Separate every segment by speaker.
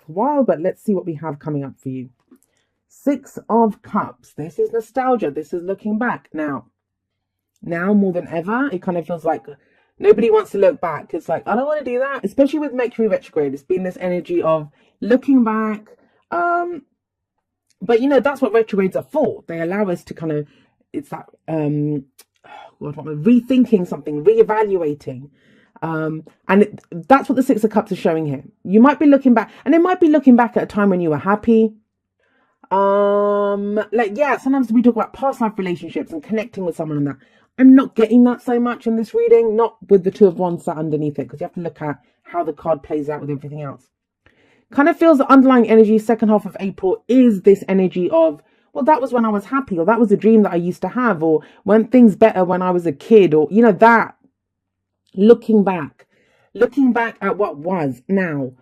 Speaker 1: a while, but let's see what we have coming up for you. Six of Cups. This is nostalgia. This is looking back. Now more than ever, it kind of feels like nobody wants to look back. It's like, I don't want to do that, especially with Mercury retrograde. It's been this energy of looking back. But that's what retrogrades are for. They allow us to kind of, it's that rethinking something, reevaluating. And that's what the Six of Cups is showing here. You might be looking back, and it might be looking back at a time when you were happy. Sometimes we talk about past life relationships and connecting with someone and that. I'm not getting that so much in this reading, not with the Two of Wands sat underneath it, because you have to look at how the card plays out with everything else. Kind of feels the underlying energy second half of April is this energy of, well, that was when I was happy, or that was a dream that I used to have, or when things better when I was a kid, or that looking back at what was. Now,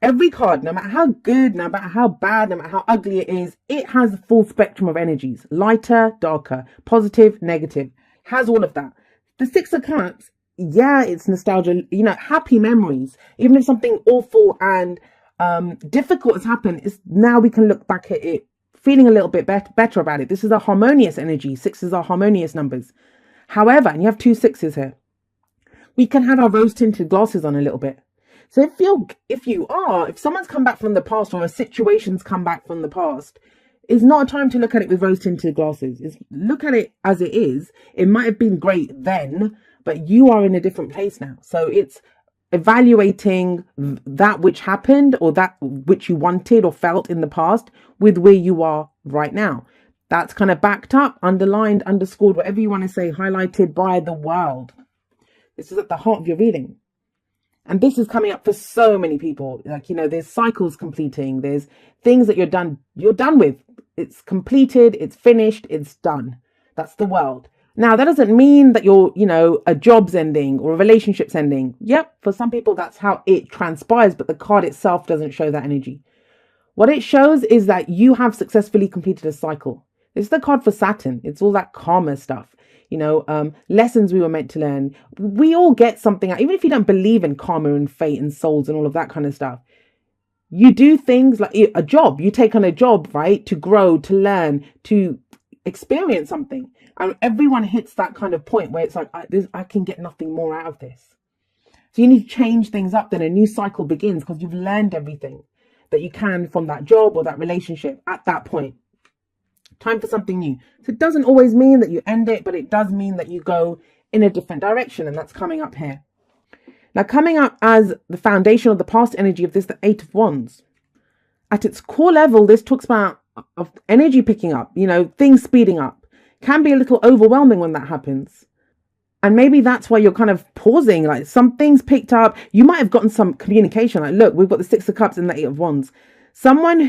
Speaker 1: every card, no matter how good, no matter how bad, no matter how ugly it is, it has a full spectrum of energies, lighter, darker, positive, negative, has all of that. The Six of Cups, yeah, it's nostalgia, happy memories, even if something awful and difficult has happened, is now we can look back at it feeling a little bit better about it. This is a harmonious energy. Sixes are harmonious numbers. However, and you have two sixes here, we can have our rose tinted glasses on a little bit. So if someone's come back from the past, or a situation's come back from the past, it's not a time to look at it with rose tinted glasses. Look at it as it is. It might have been great then, but you are in a different place now. So it's evaluating that which happened, or that which you wanted or felt in the past, with where you are right now. That's kind of backed up, underlined, underscored, whatever you want to say, highlighted by the world. This is at the heart of your reading. And this is coming up for so many people. Like, there's cycles completing. There's things that you're done with. It's completed. It's finished. It's done. That's the world. Now, that doesn't mean that a job's ending or a relationship's ending. Yep, for some people, that's how it transpires, but the card itself doesn't show that energy. What it shows is that you have successfully completed a cycle. This is the card for Saturn. It's all that karma stuff. Lessons we were meant to learn. We all get something out, even if you don't believe in karma and fate and souls and all of that kind of stuff. You do things like a job. You take on a job, right? To grow, to learn, to experience something. And everyone hits that kind of point where it's like, I can get nothing more out of this. So you need to change things up. Then a new cycle begins, because you've learned everything that you can from that job or that relationship at that point. Time for something new. So it doesn't always mean that you end it, but it does mean that you go in a different direction. And that's coming up here. Now, coming up as the foundation of the past energy of this, the Eight of Wands. At its core level, this talks about of energy picking up, things speeding up. Can be a little overwhelming when that happens. And maybe that's why you're kind of pausing, like something's picked up. You might have gotten some communication. Like, look, we've got the Six of Cups and the Eight of Wands. Someone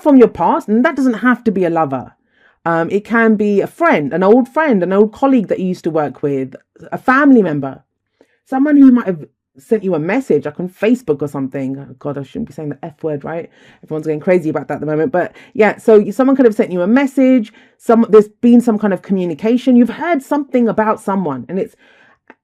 Speaker 1: from your past, and that doesn't have to be a lover. It can be a friend, an old colleague that you used to work with, a family member, someone who might have sent you a message, like on Facebook or something. Oh God, I shouldn't be saying the F word, right? Everyone's getting crazy about that at the moment. But yeah, so someone could have sent you a message. There's been some kind of communication. You've heard something about someone, and it's,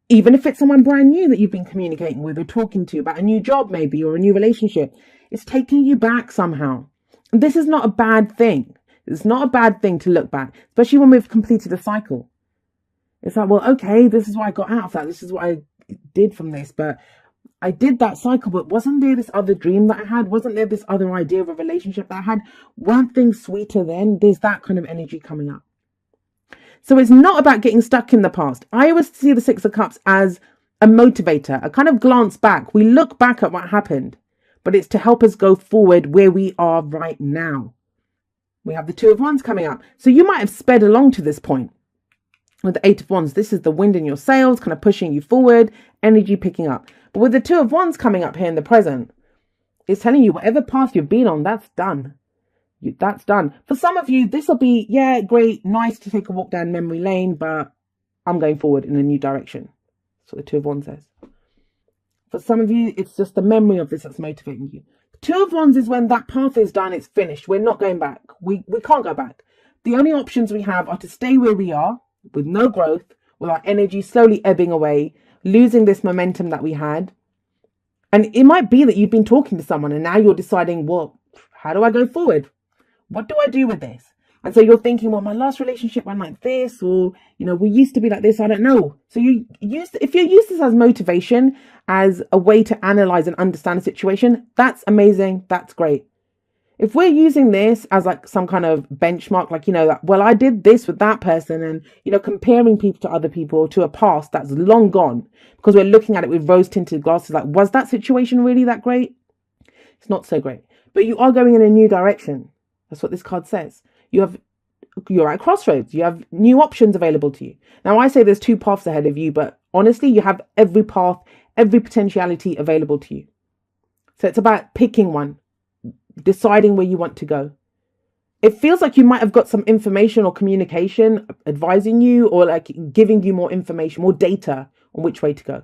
Speaker 1: even if it's someone brand new that you've been communicating with or talking to about a new job maybe, or a new relationship, it's taking you back somehow. And this is not a bad thing. It's not a bad thing to look back, especially when we've completed a cycle. It's like, well, okay, this is what I got out of that. This is what I did from this, but I did that cycle, but wasn't there this other dream that I had? Wasn't there this other idea of a relationship that I had? Weren't things sweeter then? There's that kind of energy coming up. So it's not about getting stuck in the past. I always see the Six of Cups as a motivator, a kind of glance back. We look back at what happened, but it's to help us go forward where we are right now. We have the Two of Wands coming up. So you might have sped along to this point. With the Eight of Wands, this is the wind in your sails, kind of pushing you forward, energy picking up. But with the Two of Wands coming up here in the present, it's telling you whatever path you've been on, that's done. That's done. For some of you, this will be, yeah, great, nice to take a walk down memory lane, but I'm going forward in a new direction. That's what the Two of Wands says. For some of you, it's just the memory of this that's motivating you. Two of Wands is when that path is done, it's finished. We're not going back. We can't go back. The only options we have are to stay where we are, with no growth, with our energy slowly ebbing away, losing this momentum that we had, And it might be that you've been talking to someone and now you're deciding, well, how do I go forward? What do I do with this? And so you're thinking, well, my last relationship went like this, or, we used to be like this. I don't know. So if you use this as motivation, as a way to analyze and understand a situation, that's amazing. That's great. If we're using this as like some kind of benchmark, like, well, I did this with that person, and, comparing people to other people, to a past that's long gone, because we're looking at it with rose tinted glasses, like, was that situation really that great? It's not so great, but you are going in a new direction. That's what this card says. You're at crossroads. You have new options available to you. Now, I say there's two paths ahead of you, but honestly, you have every path, every potentiality available to you. So it's about picking one, deciding where you want to go. It feels like you might have got some information or communication advising you, or like giving you more information, more data on which way to go.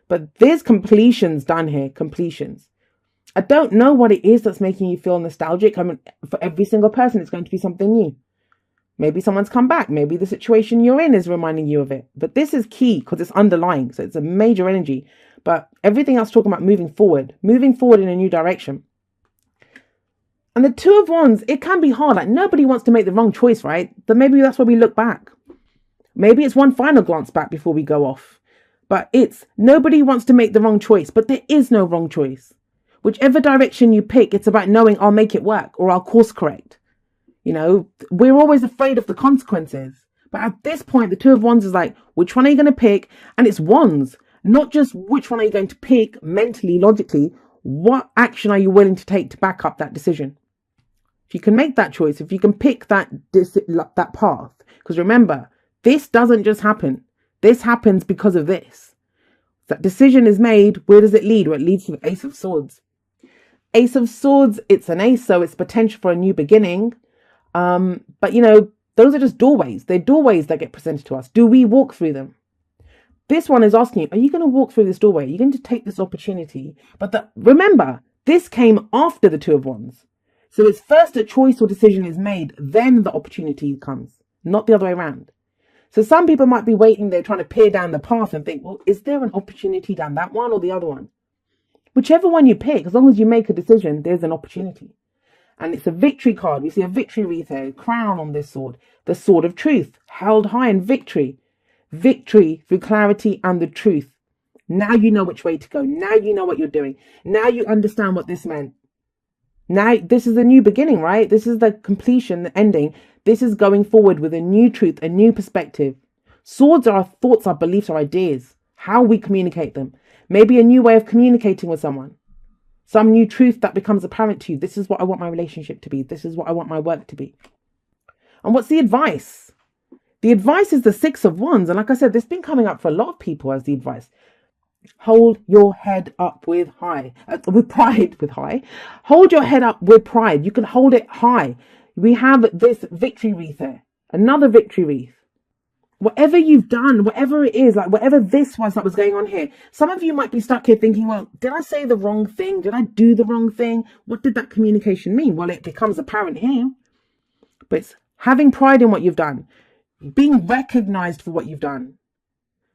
Speaker 1: But there's completions done here, completions. I don't know what it is that's making you feel nostalgic. I mean, for every single person, it's going to be something new. Maybe someone's come back. Maybe the situation you're in is reminding you of it. But this is key because it's underlying. So it's a major energy. But everything else talking about moving forward in a new direction. And the Two of Wands, it can be hard. Like, nobody wants to make the wrong choice, right? But maybe that's where we look back. Maybe it's one final glance back before we go off. But nobody wants to make the wrong choice. But there is no wrong choice. Whichever direction you pick, it's about knowing I'll make it work or I'll course correct. We're always afraid of the consequences. But at this point, the Two of Wands is like, which one are you going to pick? And it's wands, not just which one are you going to pick mentally, logically. What action are you willing to take to back up that decision? If you can make that choice, if you can pick that path, because remember, this doesn't just happen. This happens because of this. That decision is made. Where does it lead? Well, it leads to the Ace of Swords. Ace of Swords, it's an ace, so it's potential for a new beginning. But those are just doorways. They're doorways that get presented to us. Do we walk through them? This one is asking you, are you going to walk through this doorway? Are you going to take this opportunity? But remember, this came after the Two of Wands. So it's first a choice or decision is made, then the opportunity comes, not the other way around. So some people might be waiting there trying to peer down the path and think, well, is there an opportunity down that one or the other one? Whichever one you pick, as long as you make a decision, there's an opportunity. And it's a victory card. We see a victory wreath here, crown on this sword. The sword of truth, held high in victory. Victory through clarity and the truth. Now you know which way to go. Now you know what you're doing. Now you understand what this meant. Now this is a new beginning, right? This is the completion, the ending. This is going forward with a new truth, a new perspective. Swords are our thoughts, our beliefs, our ideas. How we communicate them. Maybe a new way of communicating with someone. Some new truth that becomes apparent to you. This is what I want my relationship to be. This is what I want my work to be. And what's the advice? The advice is the Six of Wands. And like I said, this has been coming up for a lot of people as the advice. Hold your head up with pride. Hold your head up with pride. You can hold it high. We have this victory wreath here. Another victory wreath. Whatever you've done, whatever it is, like whatever this was that was going on here, some of you might be stuck here thinking, well, did I say the wrong thing? Did I do the wrong thing? What did that communication mean? Well, it becomes apparent here. But it's having pride in what you've done, being recognized for what you've done.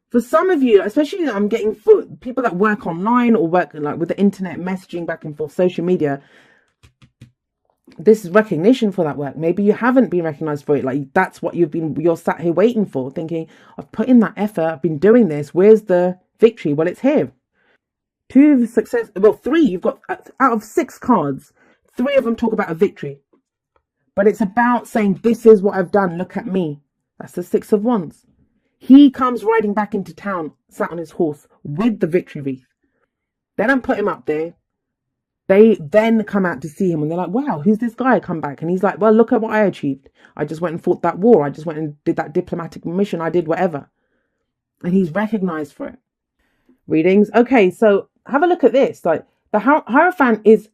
Speaker 1: For some of you, especially I'm getting for people that work online or work like with the internet, messaging back and forth, social media, this is recognition for that work. Maybe you haven't been recognized for it. Like that's what you're sat here waiting for, thinking, I've put in that effort, I've been doing this. Where's the victory? Well, it's here. Two success. Well, three. You've got out of 6 cards, 3 of them talk about a victory. But it's about saying, this is what I've done. Look at me. That's the Six of Wands. He comes riding back into town, sat on his horse with the victory wreath. They don't put him up there. They then come out to see him and they're like, wow, who's this guy come back? And he's like, well, look at what I achieved. I just went and fought that war. I just went and did that diplomatic mission. I did whatever. And he's recognized for it. Readings. Okay, so have a look at this. Like the Hierophant is,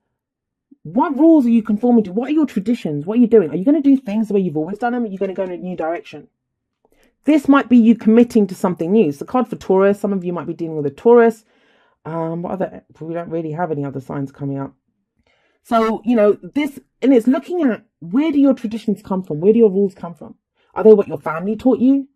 Speaker 1: what rules are you conforming to? What are your traditions? What are you doing? Are you going to do things the way you've always done them? Are you going to go in a new direction? This might be you committing to something new. It's the card for Taurus. Some of you might be dealing with a Taurus. What other? We don't really have any other signs coming up. So, this, and it's looking at, where do your traditions come from? Where do your rules come from? Are they what your family taught you?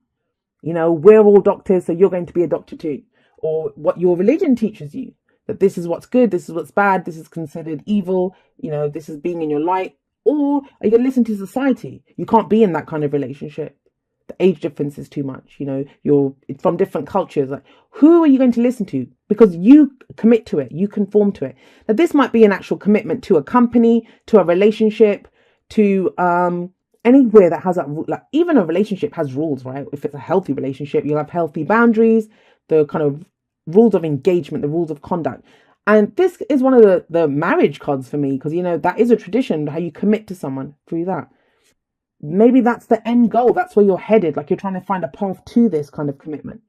Speaker 1: We're all doctors, so you're going to be a doctor too. Or what your religion teaches you. that this is what's good, this is what's bad, this is considered evil, this is being in your light? Or are you going to listen to society? You can't be in that kind of relationship. The age difference is too much. You're from different cultures. Like, who are you going to listen to? Because you commit to it, you conform to it. Now, this might be an actual commitment to a company, to a relationship, to anywhere that has that. Like, even a relationship has rules, right? If it's a healthy relationship, you'll have healthy boundaries, the kind of rules of engagement, the rules of conduct. And this is one of the marriage cards for me, because, that is a tradition, how you commit to someone through that. Maybe that's the end goal. That's where you're headed. Like, you're trying to find a path to this kind of commitment.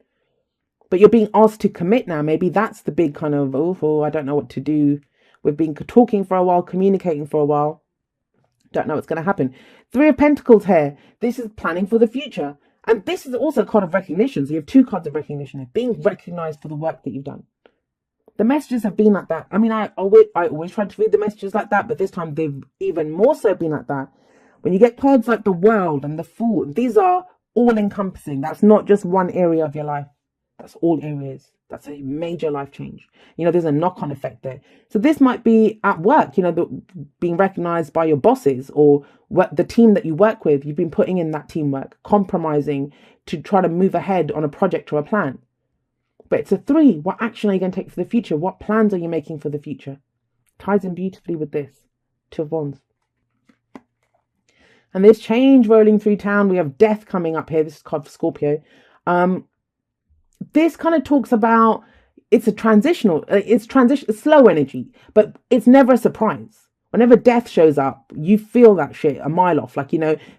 Speaker 1: But you're being asked to commit now. Maybe that's the big kind of, I don't know what to do. We've been talking for a while, communicating for a while. Don't know what's going to happen. 3 of Pentacles here. This is planning for the future. And this is also a card of recognition. So you have 2 cards of recognition here. Being recognized for the work that you've done. The messages have been like that. I mean, I always try to read the messages like that, but this time they've even more so been like that. When you get cards like the World and the Fool, these are all encompassing. That's not just one area of your life. That's all areas. That's a major life change. There's a knock-on effect there. So this might be at work, being recognized by your bosses or the team that you work with. You've been putting in that teamwork, compromising to try to move ahead on a project or a plan. But it's a 3. What action are you going to take for the future? What plans are you making for the future? Ties in beautifully with this. 2 of Wands. And there's change rolling through town. We have death coming up here. This is card for Scorpio. This kind of talks about, it's slow energy, but it's never a surprise. Whenever death shows up, you feel that shit a mile off. Like,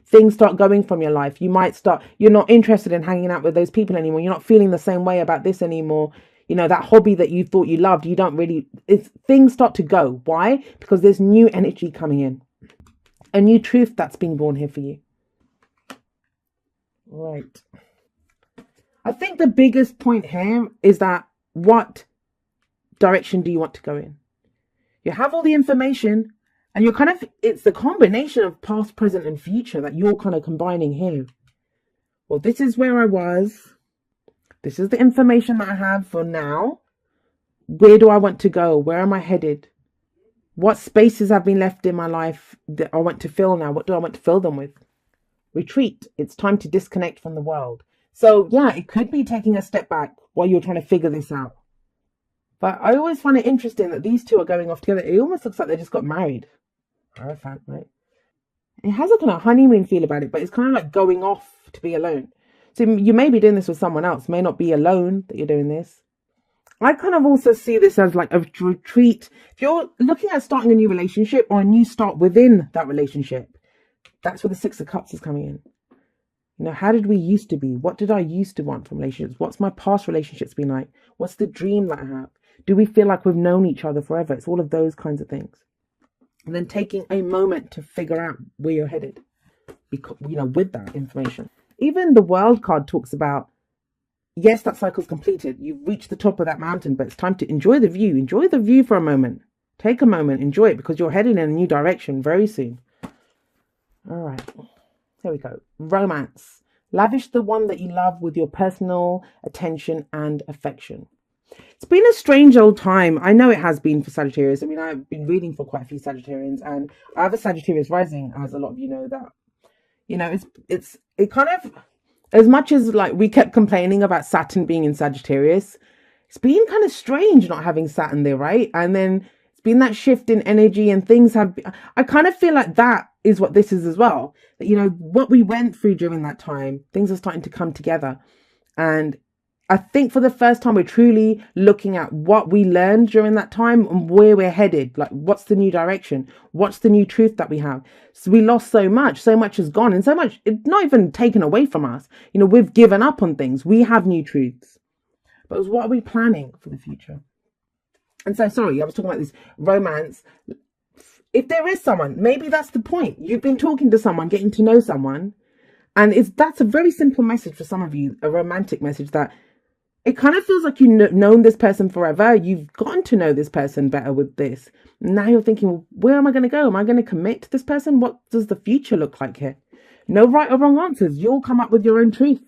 Speaker 1: things start going from your life. You're not interested in hanging out with those people anymore. You're not feeling the same way about this anymore. That hobby that you thought you loved, things start to go. Why? Because there's new energy coming in. A new truth that's been born here for you. Right. I think the biggest point here is that, what direction do you want to go in? You have all the information, and it's the combination of past, present, and future that you're kind of combining here. Well, this is where I was. This is the information that I have for now. Where do I want to go? Where am I headed? What spaces have been left in my life that I want to fill now? What do I want to fill them with? Retreat. It's time to disconnect from the world. So yeah, it could be taking a step back while you're trying to figure this out. But I always find it interesting that these 2 are going off together. It almost looks like they just got married. Hierophant, right? It has a kind of honeymoon feel about it, but it's kind of like going off to be alone. So you may be doing this with someone else. It may not be alone that you're doing this. I kind of also see this as like a retreat. If you're looking at starting a new relationship or a new start within that relationship, that's where the 6 of Cups is coming in. How did we used to be? What did I used to want from relationships? What's my past relationships been like? What's the dream that I have? Do we feel like we've known each other forever? It's all of those kinds of things. And then taking a moment to figure out where you're headed, because, with that information. Even the World card talks about, yes, that cycle's completed. You've reached the top of that mountain, but it's time to enjoy the view. Enjoy the view for a moment. Take a moment, enjoy it, because you're heading in a new direction very soon. All right. Here we go. Romance. Lavish the one that you love with your personal attention and affection. It's been a strange old time. I know it has been for Sagittarius. I mean, I've been reading for quite a few Sagittarians, and I have a Sagittarius rising, as a lot of you know that. It kind of, as much as like we kept complaining about Saturn being in Sagittarius, it's been kind of strange not having Saturn there, right? And then it's been that shift in energy, and things have, I kind of feel like that is what this is as well. That, what we went through during that time, things are starting to come together. And I think for the first time, we're truly looking at what we learned during that time and where we're headed. Like, what's the new direction? What's the new truth that we have? So we lost so much has gone, and so much, it's not even taken away from us. We've given up on things. We have new truths. But it was, what are we planning for the future? And so, sorry, I was talking about this romance. If there is someone, maybe that's the point. You've been talking to someone, getting to know someone. And that's a very simple message for some of you, a romantic message, that it kind of feels like you've known this person forever. You've gotten to know this person better with this. Now you're thinking, well, where am I going to go? Am I going to commit to this person? What does the future look like here? No right or wrong answers. You'll come up with your own truth.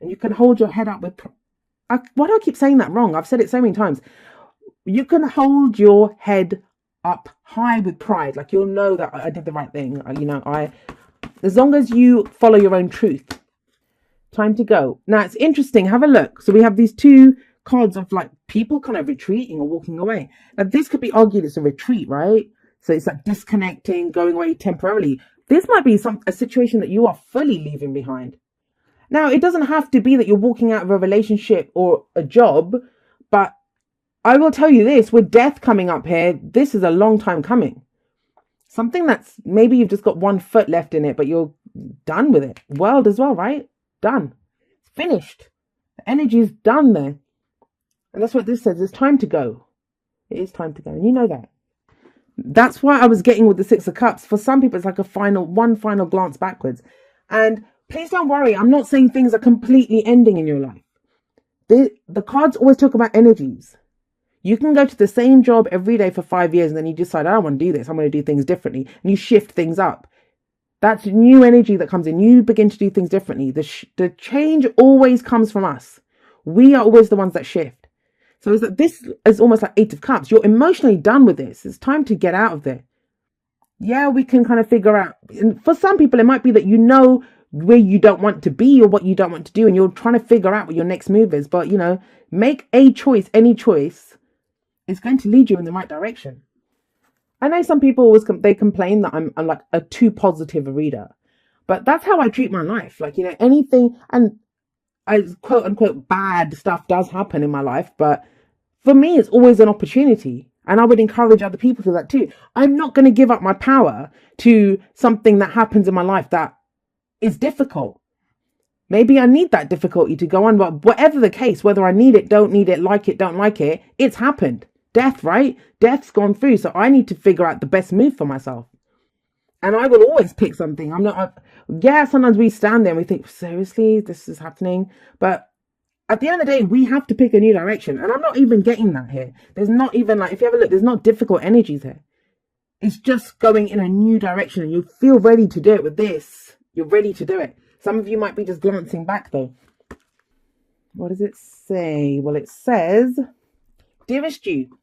Speaker 1: And you can hold your head up with... why do I keep saying that wrong? I've said it so many times. You can hold your head up high with pride. Like, you'll know that I did the right thing. As long as you follow your own truth. Time to go. Now, it's interesting. Have a look. So we have these two cards of like people kind of retreating or walking away. Now, this could be argued it's a retreat, right? So it's like disconnecting, going away temporarily. This might be a situation that you are fully leaving behind. Now, it doesn't have to be that you're walking out of a relationship or a job, but I will tell you this, with death coming up here, this is a long time coming. Something that's maybe you've just got one foot left in it, but you're done with it. World as well, right? Done. It's finished. The energy is done there. And that's what this says. It's time to go. It is time to go. And you know that. That's why I was getting with the Six of Cups. For some people, it's like one final glance backwards. And please don't worry. I'm not saying things are completely ending in your life. The cards always talk about energies. You can go to the same job every day for 5 years and then you decide, I don't want to do this. I'm going to do things differently. And you shift things up. That's new energy that comes in. You begin to do things differently. The change always comes from us. We are always the ones that shift. So is that this is almost like Eight of Cups. You're emotionally done with this. It's time to get out of there. Yeah, we can kind of figure out. And for some people, it might be that you know where you don't want to be or what you don't want to do. And you're trying to figure out what your next move is. But, make a choice, any choice. It's going to lead you in the right direction. I know some people always they complain that I'm like a too positive a reader, but that's how I treat my life. Like, anything, and quote unquote bad stuff does happen in my life, but for me, it's always an opportunity. And I would encourage other people to do that too. I'm not going to give up my power to something that happens in my life that is difficult. Maybe I need that difficulty to go on, but whatever the case, whether I need it, don't need it, like it, don't like it, it's happened. Death, right? Death's gone through. So I need to figure out the best move for myself. And I will always pick something. Sometimes we stand there and we think, seriously, this is happening. But at the end of the day, we have to pick a new direction. And I'm not even getting that here. There's not even if you have a look, there's not difficult energies here. It's just going in a new direction and you feel ready to do it with this. You're ready to do it. Some of you might be just glancing back though. What does it say? Well, it says, dearest you,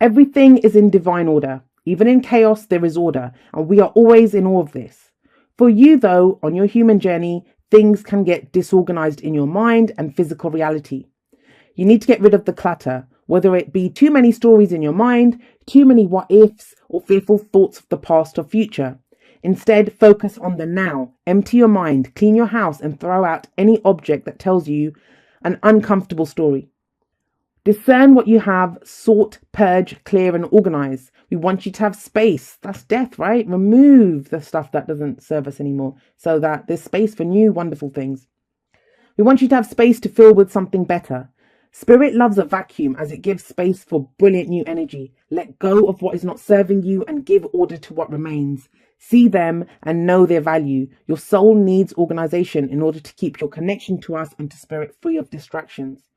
Speaker 1: everything is in divine order. Even in chaos, there is order, and we are always in awe of this. For you, though, on your human journey, things can get disorganized in your mind and physical reality. You need to get rid of the clutter, whether it be too many stories in your mind, too many what-ifs, or fearful thoughts of the past or future. Instead, focus on the now. Empty your mind, clean your house, and throw out any object that tells you an uncomfortable story. Discern what you have, sort, purge, clear, and organize. We want you to have space. That's death, right? Remove the stuff that doesn't serve us anymore so that there's space for new, wonderful things. We want you to have space to fill with something better. Spirit loves a vacuum as it gives space for brilliant new energy. Let go of what is not serving you and give order to what remains. See them and know their value. Your soul needs organization in order to keep your connection to us and to spirit free of distractions.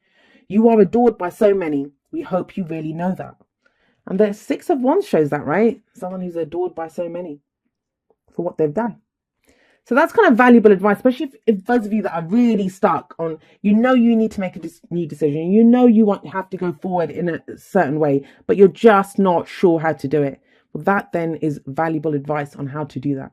Speaker 1: You are adored by so many. We hope you really know that. And the Six of Wands shows that, right? Someone who's adored by so many for what they've done. So that's kind of valuable advice, especially if those of you that are really stuck on, you need to make a new decision. You have to go forward in a certain way, but you're just not sure how to do it. Well, that then is valuable advice on how to do that.